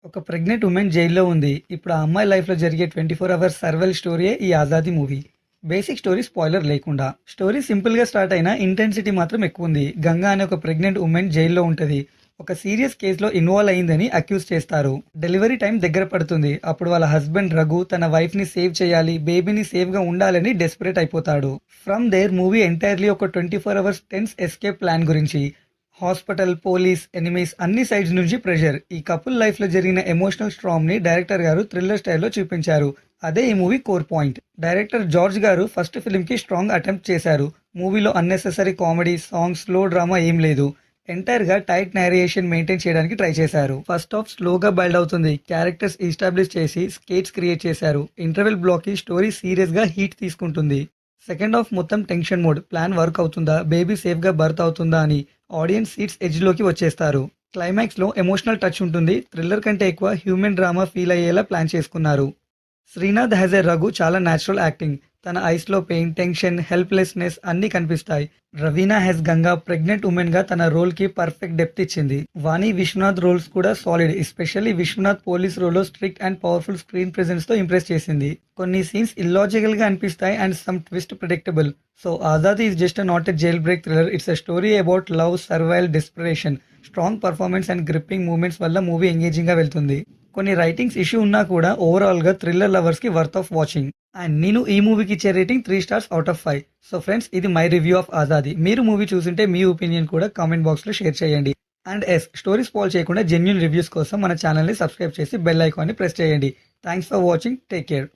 ఒక pregnant women జైల్లో ఉంది. ఇప్పుడు ఆ అమ్మాయి లైఫ్‌లో జరిగే 24 అవర్స్ సర్వైవల్ స్టోరీయే ఈ 'Azadi' movie. Basic story spoiler లేకుండా. స్టోరీ సింపుల్‌గా స్టార్ట్ అయినా ఇంటెన్సిటీ మాత్రం ఎక్కువుంది. గంగా అనే ఒక ప్రెగ్నెంట్ ఉమెన్ జైల్లో ఉంటది. ఒక సీరియస్ కేస్‌లో ఇన్వాల్వ్ అయిందని అక్యూజ్ చేస్తారు. డెలివరీ టైం దగ్గర పడుతుంది. అప్పుడు వాళ్ళ హస్బెండ్ రఘు తన వైఫ్‌ని సేవ్ చేయాలి, బేబీని సేఫ్‌గా ఉండాలని డెస్పరేట్ అయిపోతాడు. ఫ్రమ్ దేర్ మూవీ ఎంటైర్లీ ఒక 24 అవర్స్ టెన్స్ ఎస్కేప్ ప్లాన్ గురించి. హాస్పిటల్, పోలీస్, ఎనిమీస్ అన్ని సైడ్స్ నుంచి ప్రెషర్. ఈ కపుల్ లైఫ్లో జరిగిన ఎమోషనల్ స్ట్రామ్ని డైరెక్టర్ గారు థ్రిల్లర్ స్టైల్లో చూపించారు. అదే ఈ movie core point. Director George గారు ఫస్ట్ ఫిల్మ్కి స్ట్రాంగ్ అటెంప్ట్ చేశారు. మూవీలో unnecessary comedy, songs, slow drama ఏం లేదు. ఎంటైర్గా టైట్ నేరేషన్ మెయింటైన్ చేయడానికి ట్రై చేశారు. ఫస్ట్ హాఫ్ స్లోగా బిల్డ్ అవుతుంది. క్యారెక్టర్స్ ఎస్టాబ్లిష్ చేసి స్కేట్స్ క్రియేట్ చేశారు. ఇంటర్వెల్ బ్లాక్కి స్టోరీ సీరియస్గా హీట్ తీసుకుంటుంది. సెకండ్ హాఫ్ మొత్తం టెన్షన్ మోడ్. ప్లాన్ వర్క్ అవుతుందా, బేబీ సేఫ్గా బర్త్ అవుతుందా అని ఆడియన్స్ సీట్స్ ఎడ్జ్లోకి వచ్చేస్తారు. క్లైమాక్స్లో ఎమోషనల్ టచ్ ఉంటుంది. థ్రిల్లర్ కంటే ఎక్కువ హ్యూమన్ డ్రామా ఫీల్ అయ్యేలా ప్లాన్ చేసుకున్నారు. శ్రీనాథ్ హ్యాజ్ ఎ రఘు చాలా న్యాచురల్ యాక్టింగ్. తన ఐస్లో పెయిన్, టెన్షన్, హెల్ప్లెస్నెస్ అన్నీ కనిపిస్తాయి. రవీనా హ్యాస్ గంగా ప్రెగ్నెంట్ ఉమెన్గా తన రోల్కి పర్ఫెక్ట్ డెప్త్ ఇచ్చింది. వాణి విశ్వనాథ్ రోల్స్ కూడా సాలిడ్. ఎస్పెషల్లీ విశ్వనాథ్ పోలీస్ రోల్లో స్ట్రిక్ట్ అండ్ పవర్ఫుల్ స్క్రీన్ ప్రెజెన్స్తో ఇంప్రెస్ చేసింది. కొన్ని సీన్స్ ఇల్లాజికల్గా అనిపిస్తాయి and some twist predictable. So Azaadi is just not a jail break thriller. It's a story about love, survival, desperation. Strong performance and gripping moments వల్ల movie ఎంగేజింగ్గా వెళ్తుంది. కొన్ని writings issue ఉన్నా కూడా ఓవరాల్గా thriller లవర్స్కి worth of watching. And నేను ఈ మూవీకి ఇచ్చే rating 3 stars out of 5. So friends, ఇది మై రివ్యూ ఆఫ్ ఆజాదీ. మీరు మూవీ చూస్తుంటే మీ ఒపీనియన్ కూడా కామెంట్ బాక్స్లో షేర్ చేయండి. అండ్ స్టోరీ స్పాయిల్ చేయకుండా జెన్యూన్ రివ్యూస్ కోసం మన ఛానల్ని సబ్స్క్రైబ్ చేసి బెల్ ఐకాన్ని ప్రెస్ చేయండి. Thanks for watching. Take care.